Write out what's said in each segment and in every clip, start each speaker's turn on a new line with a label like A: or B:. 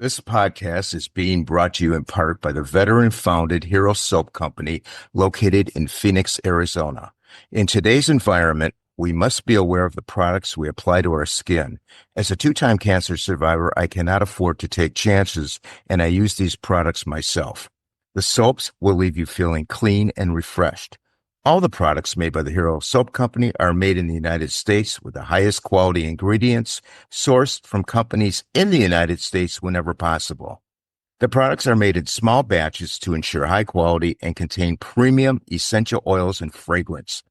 A: This podcast is being brought to you in part by the veteran-founded Hero Soap Company located in Phoenix, Arizona. In today's environment, we must be aware of the products we apply to our skin. As a two-time cancer survivor, I cannot afford to take chances, and I use these products myself. The soaps will leave you feeling clean and refreshed. All the products made by the Hero Soap Company are made in the United States with the highest quality ingredients sourced from companies in the United States whenever possible. The products are made in small batches to ensure high quality and contain premium essential oils and fragrance.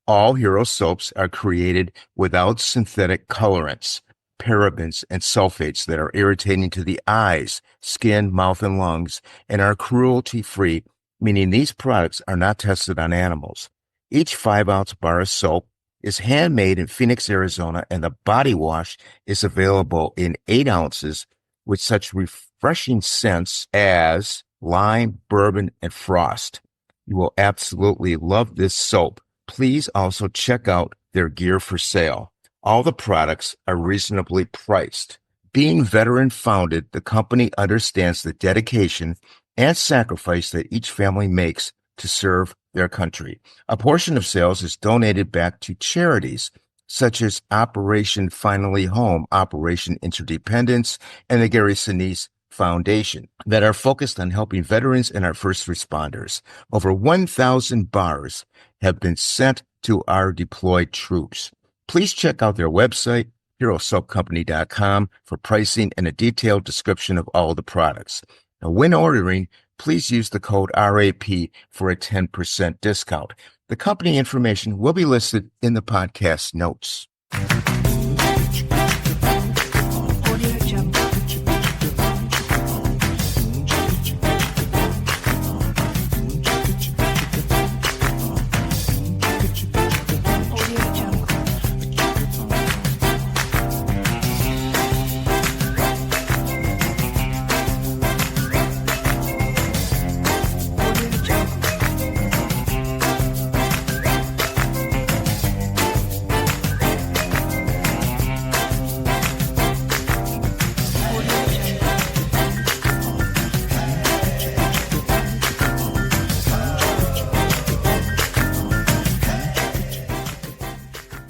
A: All Hero soaps are created without synthetic colorants, parabens, and sulfates that are irritating to the eyes, skin, mouth, and lungs, and are cruelty-free, meaning these products are not tested on animals. Each 5-ounce bar of soap is handmade in Phoenix, Arizona, and the body wash is available in 8 ounces with such refreshing scents as lime, bourbon, and frost. You will absolutely love this soap. Please also check out their gear for sale. All the products are reasonably priced. Being veteran-founded, the company understands the dedication and sacrifice that each family makes to serve their country. A portion of sales is donated back to charities such as Operation Finally Home, Operation Interdependence, and the Gary Sinise Foundation that are focused on helping veterans and our first responders. Over 1,000 bars have been sent to our deployed troops. Please check out their website, herosoapcompany.com, for pricing and a detailed description of all the products. Now, when ordering, please use the code RAP for a 10% discount. The company information will be listed in the podcast notes.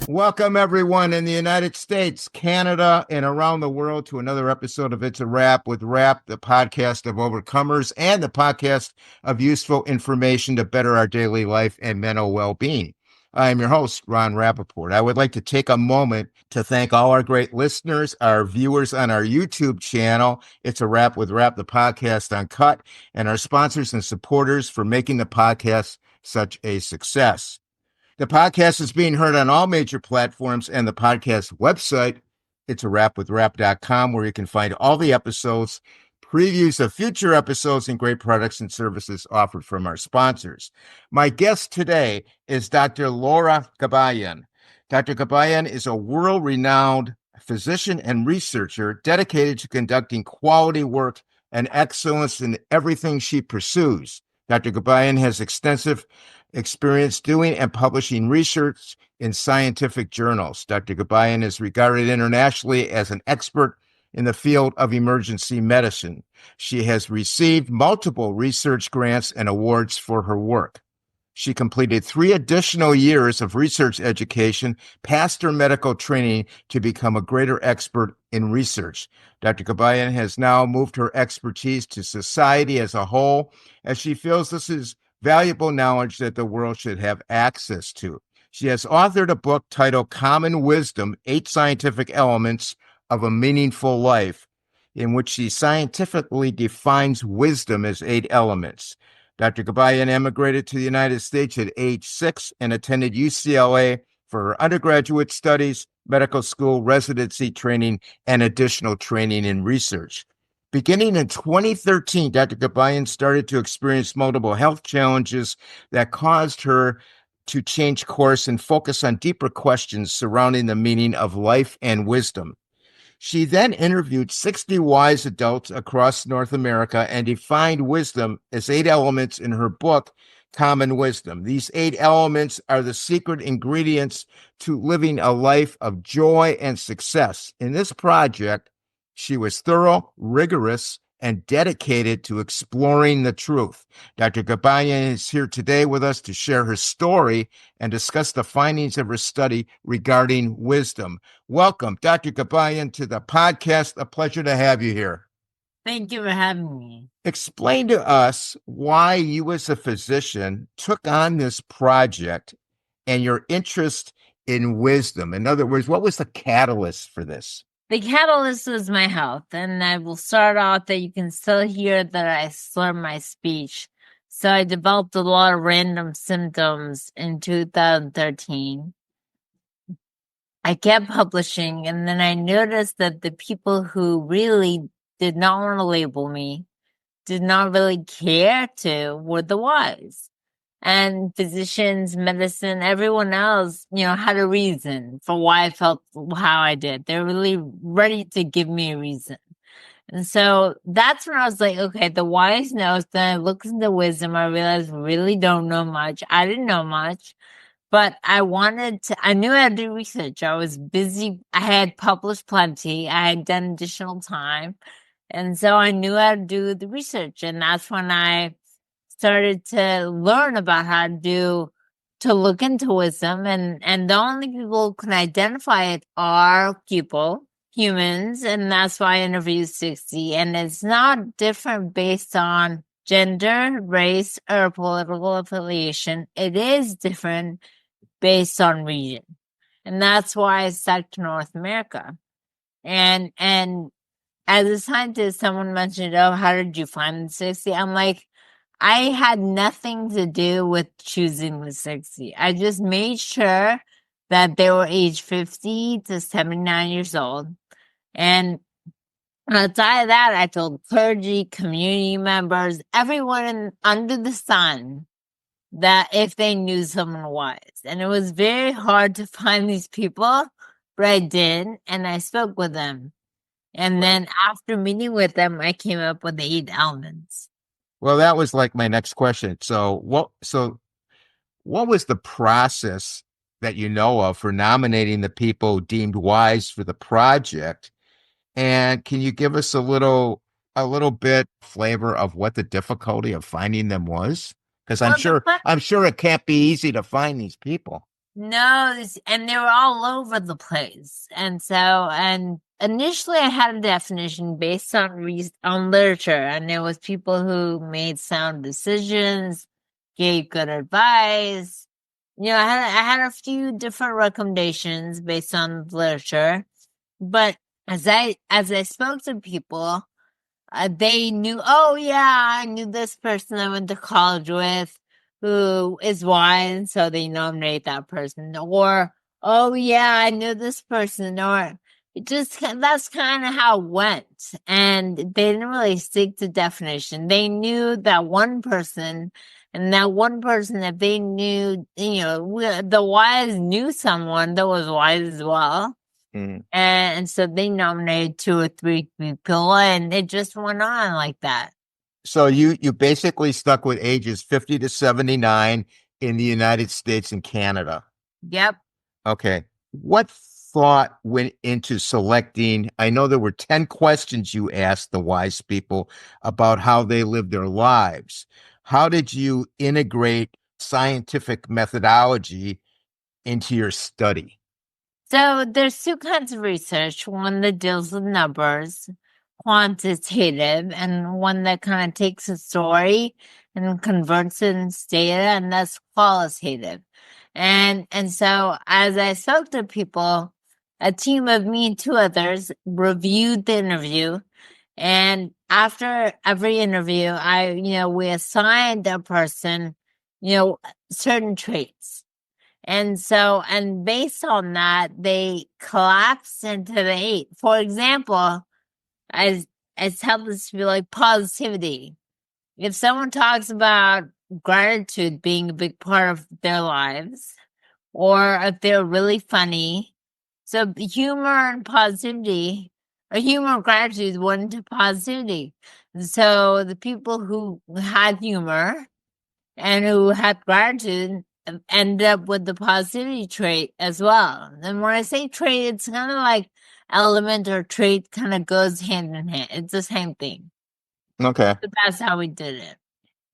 A: Welcome, everyone in the United States, Canada, and around the world to another episode of It's a Wrap with Rap, the podcast of overcomers and the podcast of useful information to better our daily life and mental well-being. I am your host, Ron Rapaport. I would like to take a moment to thank all our great listeners, our viewers on our YouTube channel, It's a Wrap with Rap, the podcast uncut, and our sponsors and supporters for making the podcast such a success. The podcast is being heard on all major platforms and the podcast website, itsawrapwithrap.com, where you can find all the episodes, previews of future episodes, and great products and services offered from our sponsors. My guest today is Dr. Laura Gabayan. Dr. Gabayan is a world-renowned physician and researcher dedicated to conducting quality work and excellence in everything she pursues. Dr. Gabayan has extensive experience doing and publishing research in scientific journals. Dr. Gabayan is regarded internationally as an expert in the field of emergency medicine. She has received multiple research grants and awards for her work. She completed 3 additional years of research education past her medical training to become a greater expert in research. Dr. Gabayan has now moved her expertise to society as a whole, as she feels this is valuable knowledge that the world should have access to. She has authored a book titled Common Wisdom, 8 Scientific Elements of a Meaningful Life, in which she scientifically defines wisdom as 8 elements. Dr. Gabayan emigrated to the United States at age 6 and attended UCLA for her undergraduate studies, medical school, residency training, and additional training in research. Beginning in 2013, Dr. Gabayan started to experience multiple health challenges that caused her to change course and focus on deeper questions surrounding the meaning of life and wisdom. She then interviewed 60 wise adults across North America and defined wisdom as 8 elements in her book, Common Wisdom. These 8 elements are the secret ingredients to living a life of joy and success. In this project, She was thorough, rigorous, and dedicated to exploring the truth. Dr. Gabayan is here today with us to share her story and discuss the findings of her study regarding wisdom. Welcome, Dr. Gabayan, to the podcast. A pleasure to have you here.
B: Thank you for having me.
A: Explain to us why you, as a physician, took on this project and your interest in wisdom. In other words, what was the catalyst for this?
B: The catalyst was my health, and I will start off that you can still hear that I slur my speech. So I developed a lot of random symptoms in 2013. I kept publishing, and then I noticed that the people who really did not want to label me, did not really care to, were the wise. And physicians, medicine, everyone else, had a reason for why I felt how I did. They're really ready to give me a reason. And so that's when I was like, okay, the wise knows. Then I looked into wisdom. I realized I really don't know much. I didn't know much, but I knew how to do research. I was busy. I had published plenty. I had done additional time. And so I knew how to do the research. And that's when I started to learn about how to look into wisdom, and the only people who can identify it are humans, and that's why I interviewed 60. And it's not different based on gender, race, or political affiliation. It is different based on region, and that's why I stuck to North America. And as a scientist, someone mentioned, "Oh, how did you find the 60?" I'm like, I had nothing to do with choosing the 60. I just made sure that they were age 50 to 79 years old. And outside of that, I told clergy, community members, everyone under the sun, that if they knew someone wise. And it was very hard to find these people, but I did, and I spoke with them. And then after meeting with them, I came up with the 8 elements.
A: Well, that was like my next question. So what was the process that you know of for nominating the people deemed wise for the project? And can you give us a little bit flavor of what the difficulty of finding them was? Because I'm
B: Well,
A: sure I'm sure it can't be easy to find these people.
B: no, and they were all over the place. And initially I had a definition based on literature, and it was people who made sound decisions, gave good advice. I had a few different recommendations based on literature, but as I spoke to people, they knew, oh yeah, I knew this person I went to college with who is wise, so they nominate that person. Or, oh yeah, I knew this person. Or that's kind of how it went. And they didn't really stick to definition. They knew that one person, and that one person, if they knew, the wise knew someone that was wise as well.
A: Mm.
B: And so they nominated 2 or 3 people, and it just went on like that.
A: So you basically stuck with ages 50 to 79 in the United States and Canada.
B: Yep.
A: Okay. What thought went into selecting? I know there were 10 questions you asked the wise people about how they live their lives. How did you integrate scientific methodology into your study?
B: So there's 2 kinds of research, one that deals with numbers, quantitative, and one that kind of takes a story and converts it into data, and that's qualitative. And so as I spoke to people, a team of me and 2 others reviewed the interview, and after every interview, we assigned a person, certain traits. And based on that, they collapsed into the 8. For example, I tell this to be like positivity. If someone talks about gratitude being a big part of their lives, or if they're really funny, so humor and positivity, or humor and gratitude went into positivity. So the people who had humor and who had gratitude ended up with the positivity trait as well. And when I say trait, it's kind of like element or trait kind of goes hand in hand. It's the same thing.
A: Okay.
B: So that's how we did it.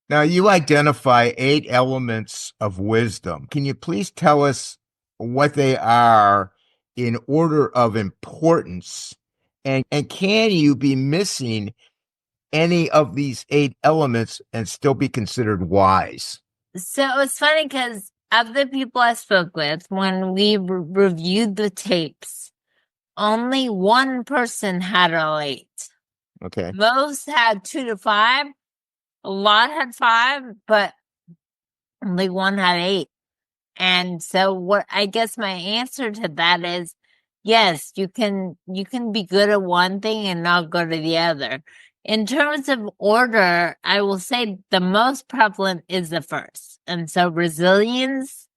A: Now, you identify 8 elements of wisdom. Can you please tell us what they are in order of importance? And can you be missing any of these 8 elements and still be considered wise?
B: So it was funny because of the people I spoke with, when we reviewed the tapes, only one person had all 8.
A: Okay.
B: Most had 2 to 5. A lot had 5, but only one had 8. And so what I guess my answer to that is yes, you can be good at one thing and not good at the other. In terms of order, I will say the most prevalent is the first. And so resilience,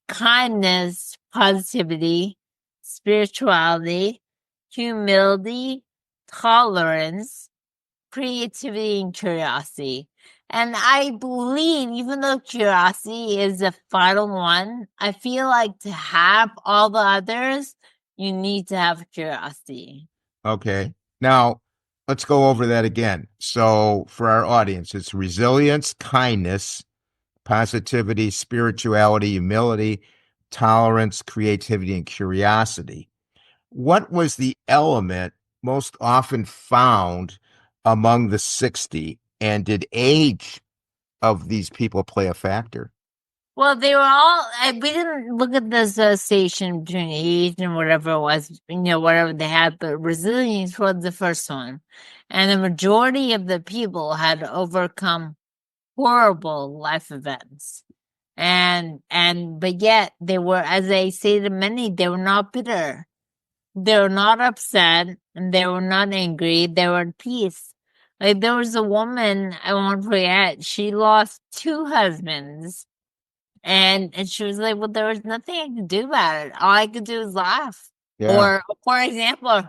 B: kindness, positivity, spirituality, humility, tolerance, creativity, and curiosity. And I believe, even though curiosity is the final one, I feel like to have all the others, you need to have curiosity.
A: Okay. Now, let's go over that again. So, for our audience, it's resilience, kindness, positivity, spirituality, humility, tolerance, creativity, and curiosity. What was the element most often found among the 60? And did age of these people play a factor?
B: Well, they were all, we didn't look at the association between age and whatever it was, whatever they had, but resilience was the first one. And the majority of the people had overcome horrible life events. But yet they were, as I say to many, they were not bitter. They were not upset, and they were not angry. They were at peace. Like there was a woman, I won't forget, she lost 2 husbands. And she was like, well, there was nothing I could do about it. All I could do was laugh.
A: Yeah.
B: Or, for example,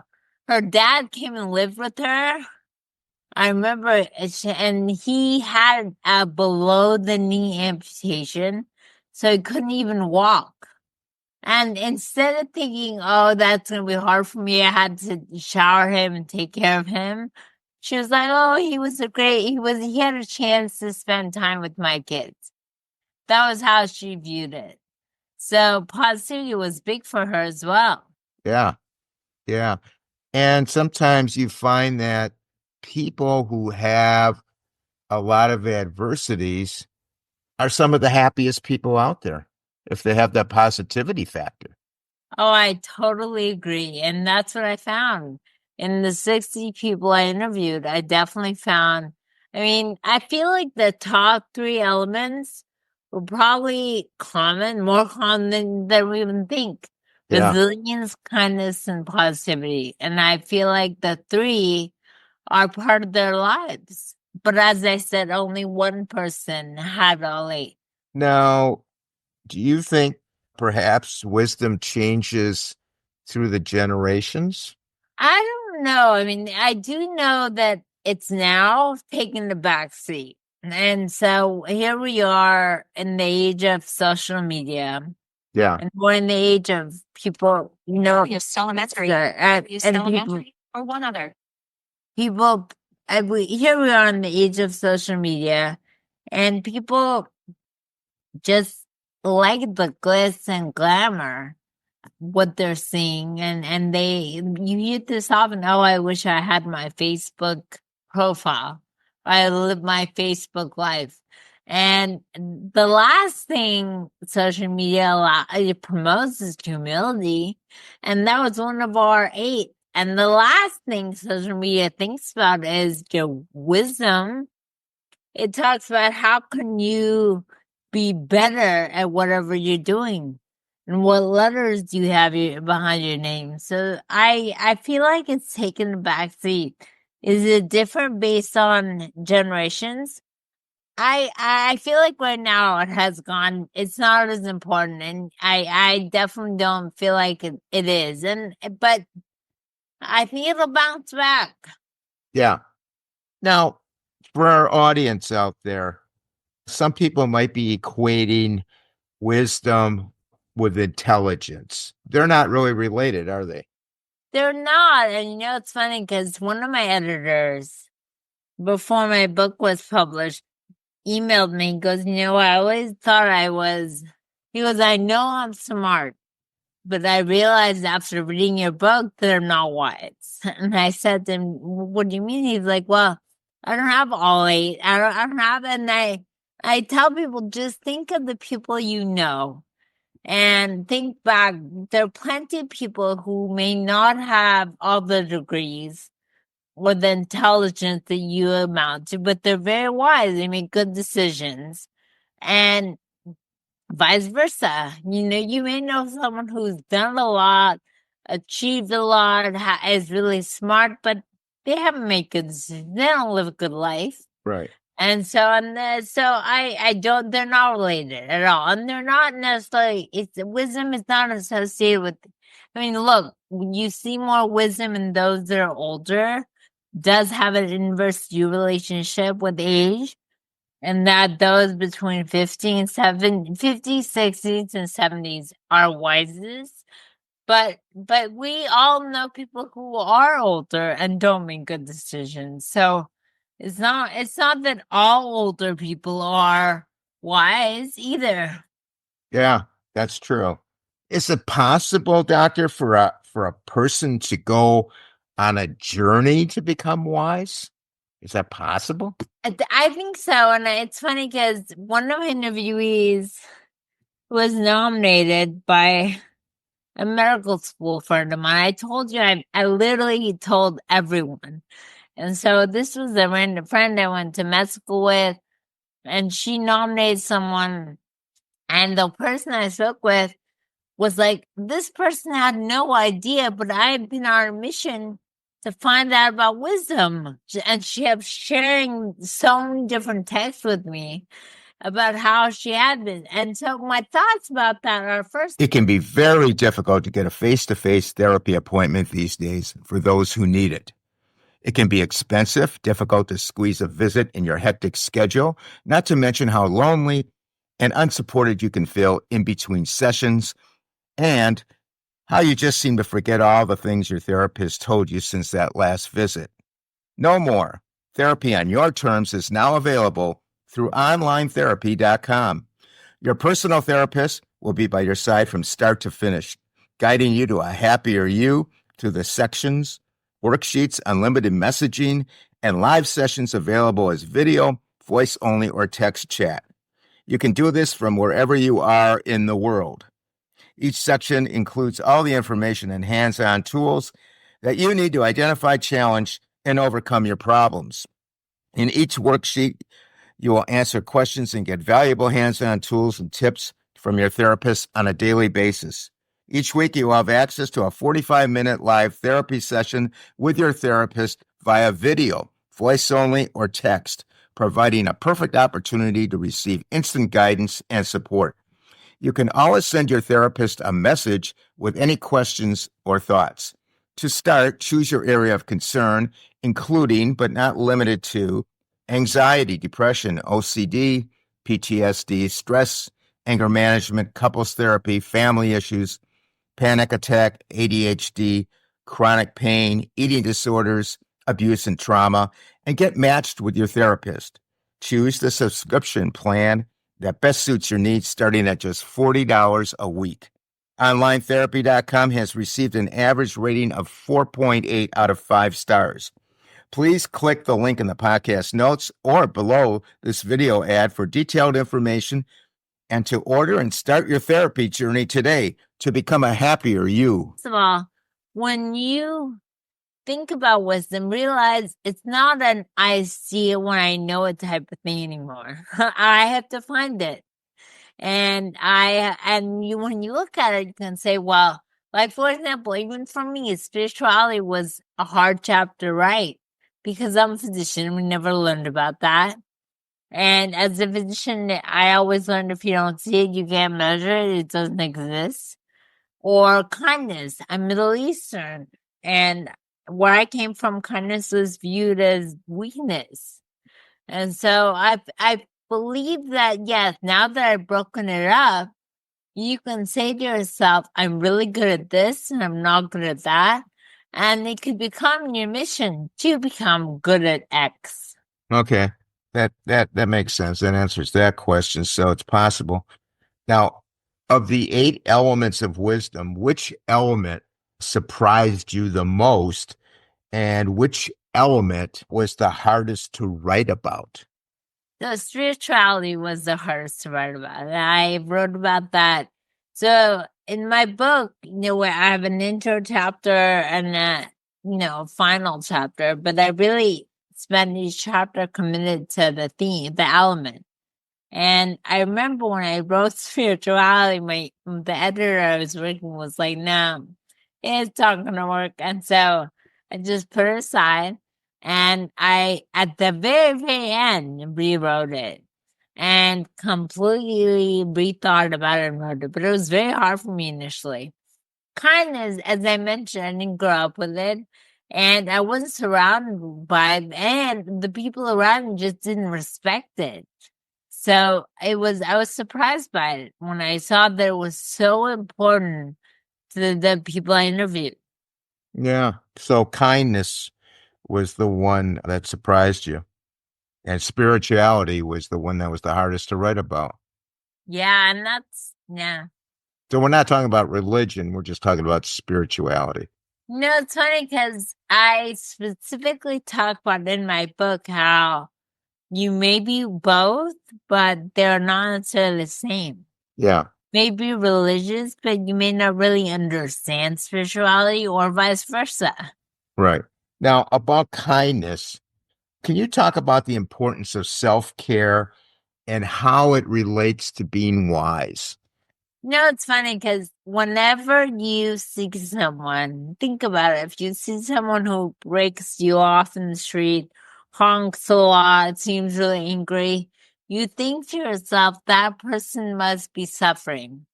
B: her dad came and lived with her. I remember, and he had a below the knee amputation, so he couldn't even walk. And instead of thinking, oh, that's going to be hard for me, I had to shower him and take care of him. She was like, oh, he had a chance to spend time with my kids. That was how she viewed it. So positivity was big for her as well.
A: Yeah. Yeah. And sometimes you find that people who have a lot of adversities are some of the happiest people out there if they have that positivity factor.
B: Oh, I totally agree. And that's what I found. In the 60 people I interviewed, I definitely found, I mean, I feel like the top 3 elements were probably common, more common than we even think.
A: Yeah.
B: Resilience, kindness, and positivity. And I feel like the 3 are part of their lives. But as I said, only one person had all 8.
A: Now, do you think perhaps wisdom changes through the generations?
B: I don't know. I mean, I do know that it's now taking the back seat. And so here we are in the age of social media,
A: Yeah.
B: and we're in the age of people,
C: Use elementary. Use
B: and
C: elementary or one other.
B: people, here we are in the age of social media, and people just like the glitz and glamour what they're seeing, and you hear this often, oh, I wish I had my Facebook profile. I live my Facebook life. And the last thing social media it promotes is humility. And that was one of our 8. And the last thing social media thinks about is your wisdom. It talks about how can you be better at whatever you're doing, and what letters do you have behind your name. So I feel like it's taken a back seat. Is it different based on generations? I feel like right now it has gone. It's not as important, and I definitely don't feel like it is. But I think it'll bounce back.
A: Yeah. Now, for our audience out there, some people might be equating wisdom with intelligence. They're not really related, are they?
B: They're not. And it's funny because one of my editors, before my book was published, emailed me. He goes, I always thought he goes, I know I'm smart, but I realized after reading your book that I'm not wise. And I said to him, what do you mean? He's like, well, I don't have all eight. I don't have, and I tell people, just think of the people you know. And think back, there are plenty of people who may not have all the degrees or the intelligence that you amount to, but they're very wise. They make good decisions. And vice versa. You may know someone who's done a lot, achieved a lot, is really smart, but they haven't made good decisions. They don't live a good life.
A: Right.
B: And so, I don't, they're not related at all. And they're not necessarily, wisdom is not associated with, look, you see more wisdom in those that are older, does have an inverse due relationship with age, and that those between 50s, 60s, and 70s are wisest. But we all know people who are older and don't make good decisions. So it's not that all older people are wise either.
A: Yeah, that's true. Is it possible, doctor, for a person to go on a journey to become wise? Is that possible?
B: I think so. And it's funny because one of my interviewees was nominated by a medical school friend of mine. I told you, I literally told everyone. And so this was a random friend I went to med school with, and she nominated someone. And the person I spoke with was like, this person had no idea, but I've been on a mission to find out about wisdom. And she kept sharing so many different texts with me about how she had been. And so my thoughts about that are, first,
A: It can be very difficult to get a face-to-face therapy appointment these days for those who need it. It can be expensive, difficult to squeeze a visit in your hectic schedule, not to mention how lonely and unsupported you can feel in between sessions, and how you just seem to forget all the things your therapist told you since that last visit. No more. Therapy on your terms is now available through onlinetherapy.com. Your personal therapist will be by your side from start to finish, guiding you to a happier you through the sections, worksheets, unlimited messaging, and live sessions available as video, voice only, or text chat. You can do this from wherever you are in the world. Each section includes all the information and hands-on tools that you need to identify, challenge, and overcome your problems. In each worksheet, you will answer questions and get valuable hands-on tools and tips from your therapist on a daily basis. Each week, you will have access to a 45-minute live therapy session with your therapist via video, voice only, or text, providing a perfect opportunity to receive instant guidance and support. You can always send your therapist a message with any questions or thoughts. To start, choose your area of concern, including but not limited to anxiety, depression, OCD, PTSD, stress, anger management, couples therapy, family issues, panic attack, ADHD, chronic pain, eating disorders, abuse and trauma, and get matched with your therapist. Choose the subscription plan that best suits your needs, starting at just $40 a week. OnlineTherapy.com has received an average rating of 4.8 out of 5 stars. Please click the link in the podcast notes or below this video ad for detailed information and to order and start your therapy journey today to become a happier you.
B: First of all, when you think about wisdom, realize it's not an I see it when I know it type of thing anymore. I have to find it. And when you look at it, you can say, well, like, for example, even for me, spirituality was a hard chapter to write because I'm a physician. We never learned about that. And as a physician, I always learned if you don't see it, you can't measure it. It doesn't exist. Or kindness. I'm Middle Eastern. And where I came from, kindness was viewed as weakness. And so I believe that, yes, now that I've broken it up, you can say to yourself, I'm really good at this and I'm not good at that. and it could become your mission to become good at X.
A: Okay. That makes sense. That answers that question. So it's possible. Now, of the 8 elements of wisdom, which element surprised you the most, and which element was the hardest to write about?
B: So spirituality was the hardest to write about. And I wrote about that. So in my book, where I have an intro chapter and a final chapter, but I really spent each chapter committed to the theme, the element. And I remember when I wrote spirituality, the editor I was working with was like, no, it's not gonna work. And so I just put it aside, and I, at the very, very end, rewrote it and completely rethought about it and wrote it. But it was very hard for me initially. Kindness, as I mentioned, I didn't grow up with it, and I wasn't surrounded by it, and the people around me just didn't respect it. So I was surprised by it when I saw that it was so important to the people I interviewed.
A: Yeah. So kindness was the one that surprised you, and spirituality was the one that was the hardest to write about.
B: Yeah, and yeah.
A: So we're not talking about religion. We're just talking about spirituality.
B: No, it's funny because I specifically talk about in my book how you may be both, but they're not necessarily the same.
A: Yeah.
B: Maybe religious, but you may not really understand spirituality, or vice versa.
A: Right. Now, about kindness, can you talk about the importance of self-care and how it relates to being wise?
B: No, it's funny because whenever you see someone, think about it. If you see someone who breaks you off in the street, honks a lot, seems really angry, you think to yourself, that person must be suffering.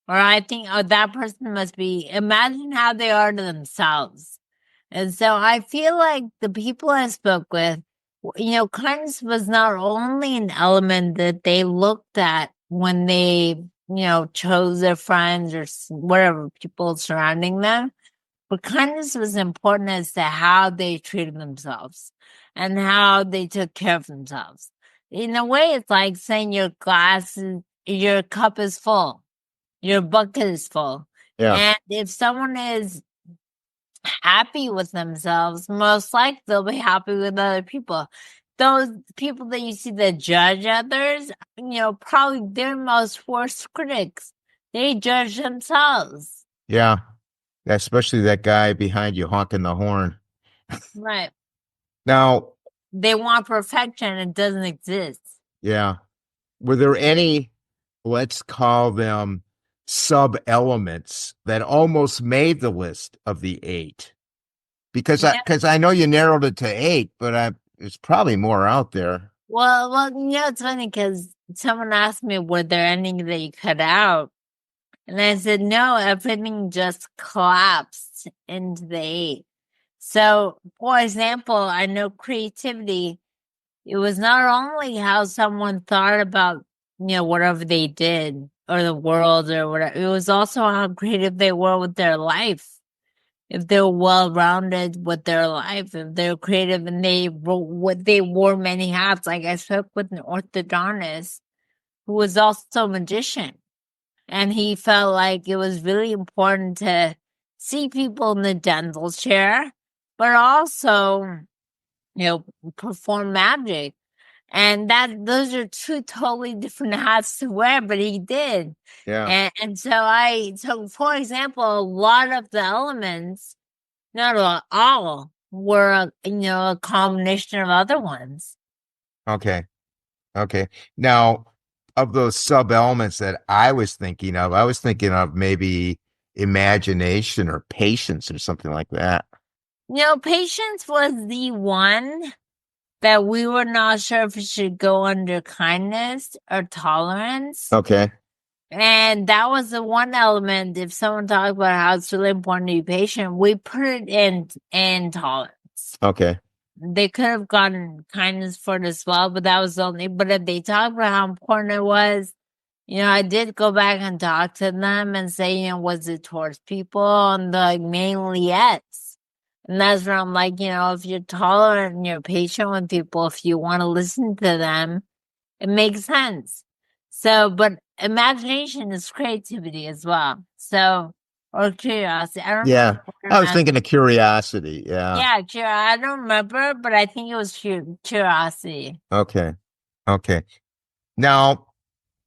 B: Or I think, oh, that person must be, imagine how they are to themselves. And so I feel like the people I spoke with, kindness was not only an element that they looked at when they, chose their friends or whatever people surrounding them, but kindness was important as to how they treated themselves and how they took care of themselves. In a way, it's like saying your cup is full, your bucket is full.
A: Yeah.
B: And if someone is happy with themselves, most likely they'll be happy with other people. Those people that you see that judge others, probably their most worst critics. They judge themselves.
A: Yeah. Especially that guy behind you honking the horn.
B: Right.
A: Now,
B: They want perfection. It doesn't exist.
A: yeah. Were there any, let's call them sub-elements that almost made the list of the 8? Because
B: Yeah.
A: I know you narrowed it to 8, but there's probably more out there.
B: Well, it's funny because someone asked me, were there any that you cut out? And I said, no, everything just collapsed into the 8. So, for example, I know creativity, it was not only how someone thought about, whatever they did or the world or whatever, it was also how creative they were with their life. If they were well-rounded with their life, if they were creative and they wore many hats. Like I spoke with an orthodontist who was also a magician. And he felt like it was really important to see people in the dental chair, but also, perform magic. And those are 2 totally different hats to wear, but he did.
A: Yeah.
B: And so for example, a lot of the elements, not all, were, a combination of other ones.
A: Okay. Okay. Now, of those sub-elements that I was thinking of maybe imagination or patience or something like that.
B: Patience was the one that we were not sure if it should go under kindness or tolerance.
A: Okay.
B: And that was the one element. If someone talked about how it's really important to be patient, we put it in tolerance.
A: Okay.
B: They could have gotten kindness for it as well, but that was only. But if they talked about how important it was, I did go back and talk to them and say, was it towards people? And like mainly yes. And that's where I'm like, if you're tolerant and you're patient with people, if you want to listen to them, it makes sense. So, but imagination is creativity as well. So, or curiosity. I don't know.
A: Yeah. I was thinking of curiosity. Yeah.
B: Yeah, I don't remember, but I think it was curiosity.
A: Okay. Okay. Now,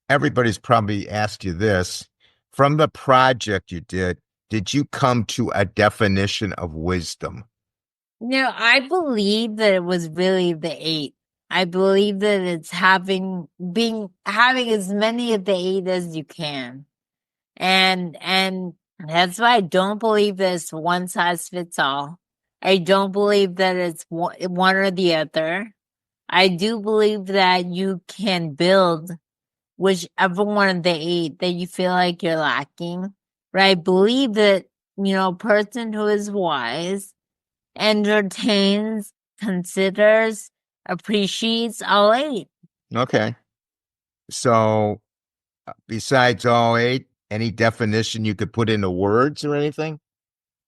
A: everybody's probably asked you this. From the project you did you come to a definition of wisdom?
B: I believe that it was really the 8. I believe that it's having as many of the 8 as you can. And that's why I don't believe that it's one size fits all. I don't believe that it's one or the other. I do believe that you can build whichever one of the 8 that you feel like you're lacking. But I believe that, a person who is wise entertains, considers, appreciates all 8.
A: Okay. So, besides all 8, any definition you could put into words or anything?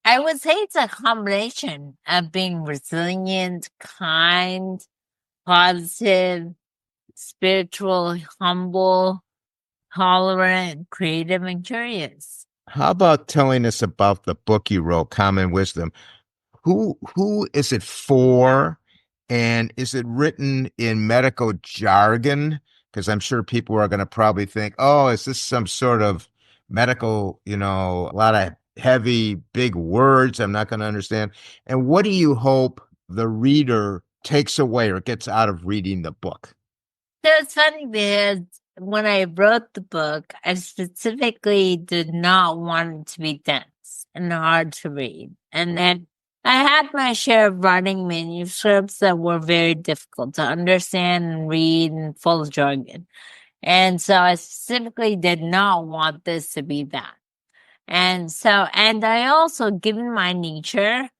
B: I would say it's a combination of being resilient, kind, positive, spiritual, humble, tolerant, creative, and curious.
A: How about telling us about the book you wrote, Common Wisdom? Who is it for? And is it written in medical jargon? Because I'm sure people are going to probably think, oh, is this some sort of medical, a lot of heavy, big words I'm not going to understand. And what do you hope the reader takes away or gets out of reading the book?
B: So it's funny because when I wrote the book, I specifically did not want it to be dense and hard to read. And then I had my share of writing manuscripts that were very difficult to understand and read and full of jargon. And so I specifically did not want this to be that. And I also, given my nature,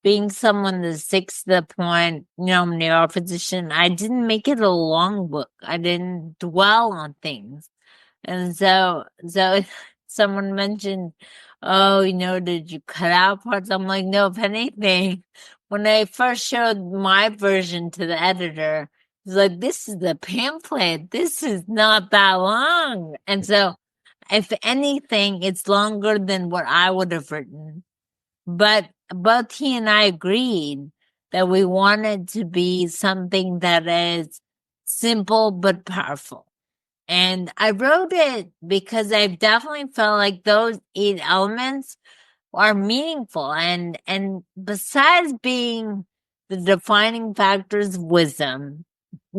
B: being someone that sticks to the point, I'm a neurophysician, I didn't make it a long book. I didn't dwell on things. And so someone mentioned, oh, did you cut out parts? I'm like, no, if anything, when I first showed my version to the editor, he's like, this is the pamphlet. This is not that long. And so if anything, it's longer than what I would have written. But both he and I agreed that we wanted to be something that is simple but powerful. And I wrote it because I've definitely felt like those 8 elements are meaningful. And besides being the defining factors of wisdom,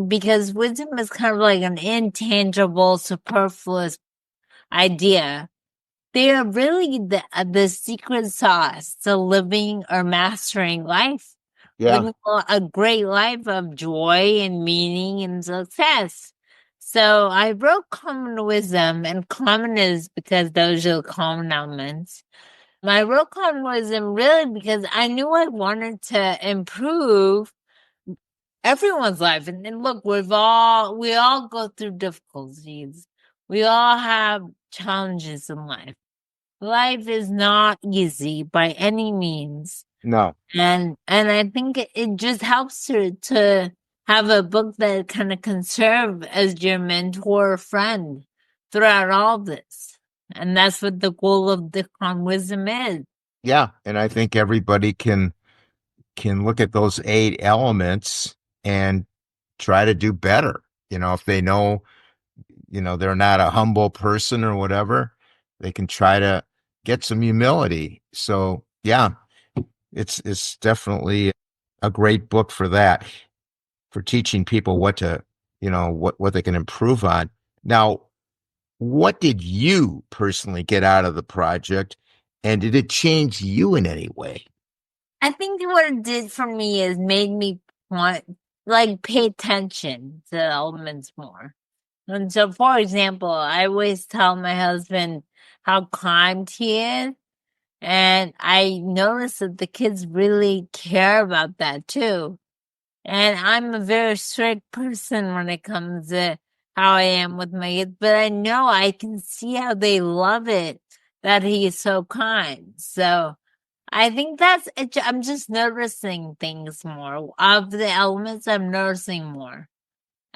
B: because wisdom is kind of like an intangible, superfluous idea. They are really the secret sauce to living or mastering life.
A: Yeah.
B: Living a great life of joy and meaning and success. So I wrote common wisdom, and common is because those are the common elements. I wrote common wisdom really because I knew I wanted to improve everyone's life. And look, we all go through difficulties. We all have challenges in life. Life is not easy by any means.
A: No.
B: And I think it just helps to have a book that kind of can serve as your mentor or friend throughout all this. And that's what the goal of the Calm Wisdom is.
A: Yeah. And I think everybody can look at those 8 elements and try to do better. If they know, they're not a humble person or whatever, they can try to get some humility. So yeah, it's definitely a great book for that, for teaching people what to, what they can improve on. Now, what did you personally get out of the project, and did it change you in any way?
B: I think what it did for me is made me want, like, pay attention to the elements more. And so, for example, I always tell my husband how kind he is. And I noticed that the kids really care about that too. And I'm a very strict person when it comes to how I am with my kids, but I know I can see how they love it that he is so kind. So I think that's it. I'm just noticing things more. Of the elements, I'm noticing more.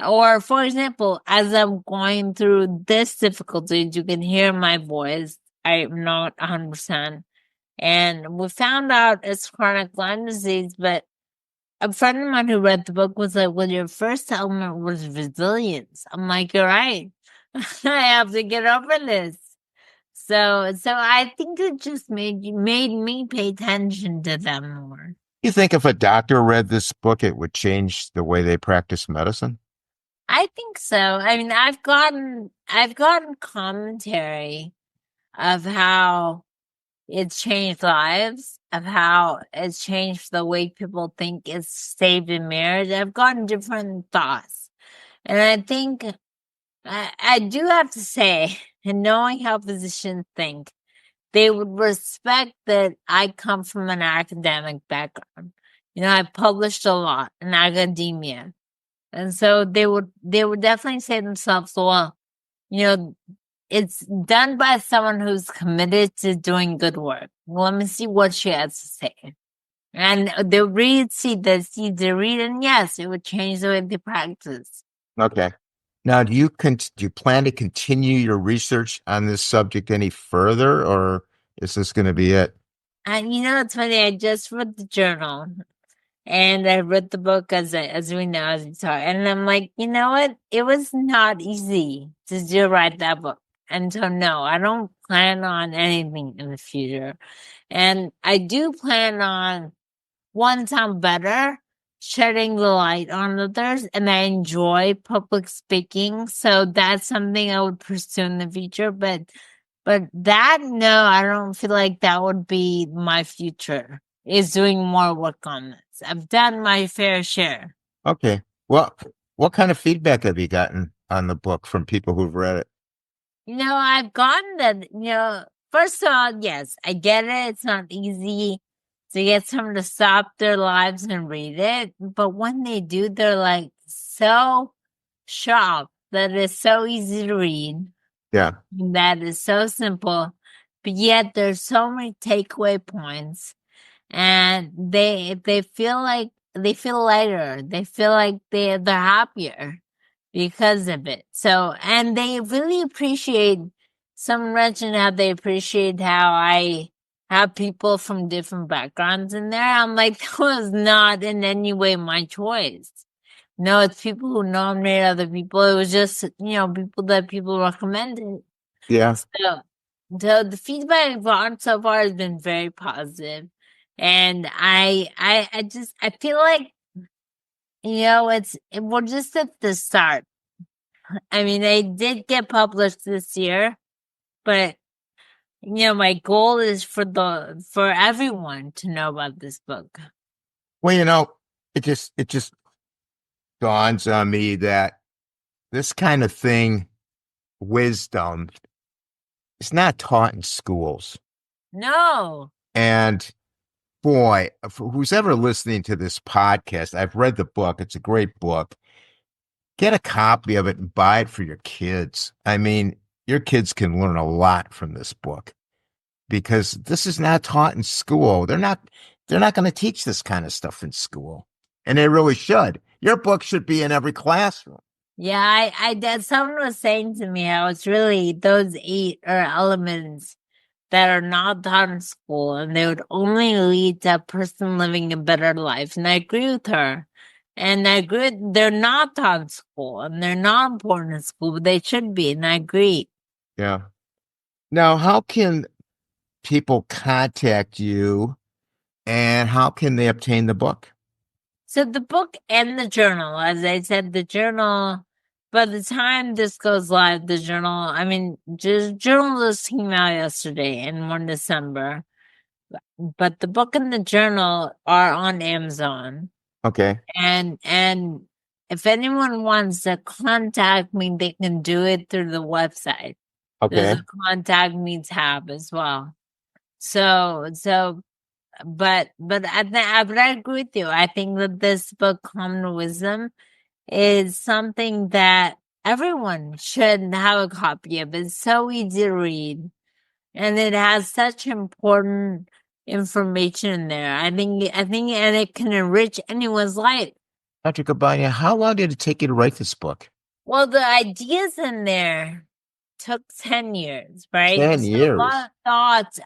B: Or, for example, as I'm going through this difficulty, you can hear my voice. I'm not 100%. And we found out it's chronic Lyme disease, but a friend of mine who read the book was like, well, your first element was resilience. I'm like, you're right. I have to get over this. So I think it just made me pay attention to them more.
A: You think if a doctor read this book, it would change the way they practice medicine?
B: I think so. I mean, I've gotten commentary of how it's changed lives, of how it's changed the way people think it's saved in marriage. I've gotten different thoughts. And I think I do have to say, and knowing how physicians think, they would respect that I come from an academic background. I published a lot in academia. And so they would definitely say to themselves, well, it's done by someone who's committed to doing good work. Well, let me see what she has to say. And they see the read, and yes, it would change the way they practice.
A: Okay. Now, do you plan to continue your research on this subject any further, or is this going to be it?
B: And it's funny, I just read the journal. And I read the book as we know, as we talk. And I'm like, you know what? It was not easy to write that book. And so, no, I don't plan on anything in the future. And I do plan on, once I'm better, shedding the light on others. And I enjoy public speaking. So that's something I would pursue in the future. But that, no, I don't feel like that would be my future, is doing more work on this. I've done my fair share.
A: Okay. Well, what kind of feedback have you gotten on the book from people who've read it?
B: I've gotten that, first of all, yes, I get it. It's not easy to get someone to stop their lives and read it. But when they do, they're like so shocked that it's so easy to read.
A: Yeah.
B: That is so simple, but yet there's so many takeaway points, and they feel lighter. They feel like they're happier because of it. So, and they really appreciate, some mentioned how they appreciate how I have people from different backgrounds in there. I'm like, that was not in any way my choice. No, it's people who nominate other people. It was just, people that people recommended.
A: Yeah.
B: So the feedback I've gotten so far has been very positive. And I feel like, we're just at the start. I mean, I did get published this year, but my goal is for everyone to know about this book.
A: Well, it just dawns on me that this kind of thing, wisdom, is not taught in schools.
B: No.
A: And boy, for who's ever listening to this podcast, I've read the book. It's a great book. Get a copy of it and buy it for your kids. I mean, your kids can learn a lot from this book because this is not taught in school. They're not going to teach this kind of stuff in school. And they really should. Your book should be in every classroom.
B: Yeah, I did. Someone was saying to me how it's really those 8 elements that are not taught in school, and they would only lead to a person living a better life. And I agree with her. And I agree, they're not taught in school, and they're not important in school, but they should be. And I agree.
A: Yeah. Now, how can people contact you, and how can they obtain the book?
B: So the book and the journal, as I said, the journal, by the time this goes live, the journal, I mean, journal just came out yesterday in 1 December. But the book and the journal are on Amazon.
A: Okay.
B: And if anyone wants to contact me, they can do it through the website.
A: Okay.
B: There's a contact me tab as well. But I agree with you. I think that this book, Common Wisdom, is something that everyone should have a copy of. It's so easy to read, and it has such important information in there. I think, and it can enrich anyone's life.
A: Dr. Gabayan, how long did it take you to write this book?
B: Well, the ideas in there took 10 years, right?
A: 10
B: So
A: years.
B: a lot of thoughts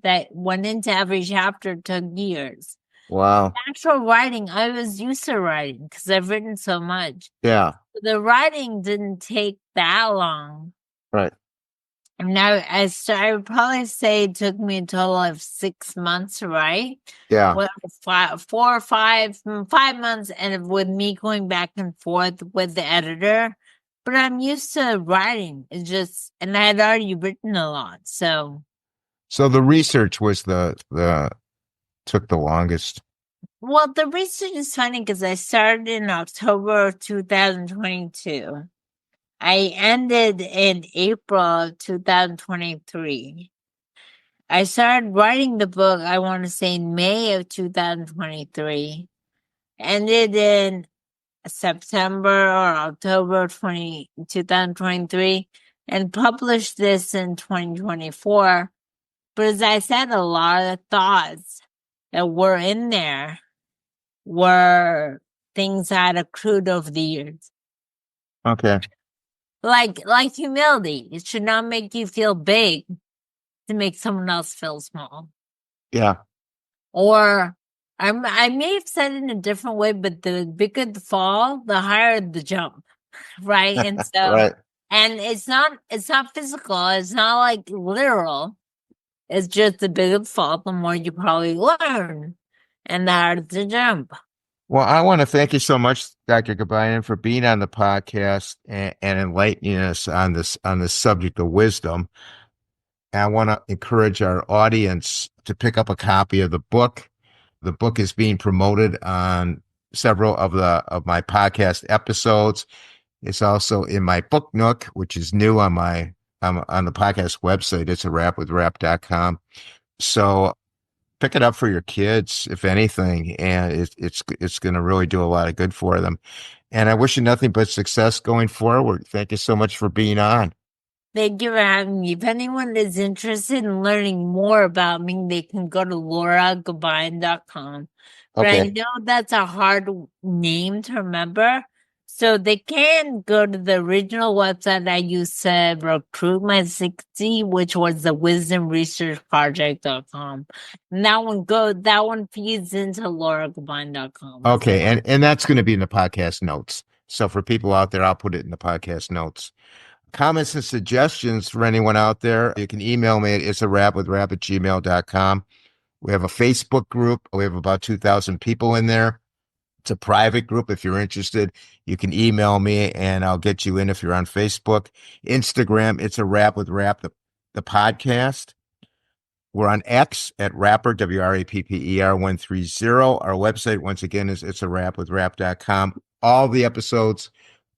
B: that went into every chapter took years.
A: Wow.
B: Actual writing, I was used to writing because I've written so much.
A: Yeah.
B: The writing didn't take that long.
A: Right.
B: And now I would probably say it took me a total of 6 months to write.
A: Yeah.
B: Well, 5 months, and with me going back and forth with the editor. But I'm used to writing. It's just, and I had already written a lot, so.
A: So the research was took the longest.
B: Well, the research is funny because I started in October of 2022. I ended in April of 2023. I started writing the book, I want to say in May of 2023. Ended in September or October 2023, and published this in 2024. But as I said, a lot of the thoughts that were in there were things I had accrued over the years.
A: Okay.
B: Like humility. It should not make you feel big to make someone else feel small.
A: Yeah.
B: Or I may have said it in a different way, but the bigger the fall, the higher the jump. Right. And so
A: Right.
B: and it's not physical, it's not like literal. It's just the bigger the fall, the more you probably learn. And the harder the jump.
A: Well, I want to thank you so much, Dr. Gabayan, for being on the podcast and enlightening us on this subject of wisdom. And I want to encourage our audience to pick up a copy of the book. The book is being promoted on several of my podcast episodes. It's also in my book nook, which is new on on the podcast website. It's enrich.com. So pick it up for your kids, if anything, and it's going to really do a lot of good for them. And I wish you nothing but success going forward. Thank you so much for being on.
B: Thank you for having me. If anyone is interested in learning more about me, they can go to lauragabayan.com. But I
A: Okay.
B: know that's a hard name to remember. So they can go to the original website I used to recruit my 60, which was the wisdomresearchproject.com. And that one feeds into lauragabayan.com.
A: Okay. And that's going to be in the podcast notes. So for people out there, I'll put it in the podcast notes. Comments and suggestions for anyone out there, you can email me at itsarap@gmail.com. We have a Facebook group. We have about 2,000 people in there. It's a private group. If you're interested, you can email me and I'll get you in if you're on Facebook. Instagram, It's a Rap with Rap, the podcast. We're on X at Rapper, WRAPPER 130. Our website, once again, is itsarapwithrap.com. All the episodes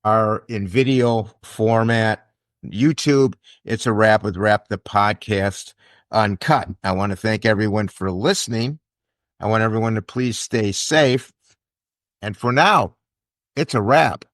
A: are in video format. YouTube, It's a Rap with Rap, the podcast uncut. I want to thank everyone for listening. I want everyone to please stay safe. And for now, it's a wrap.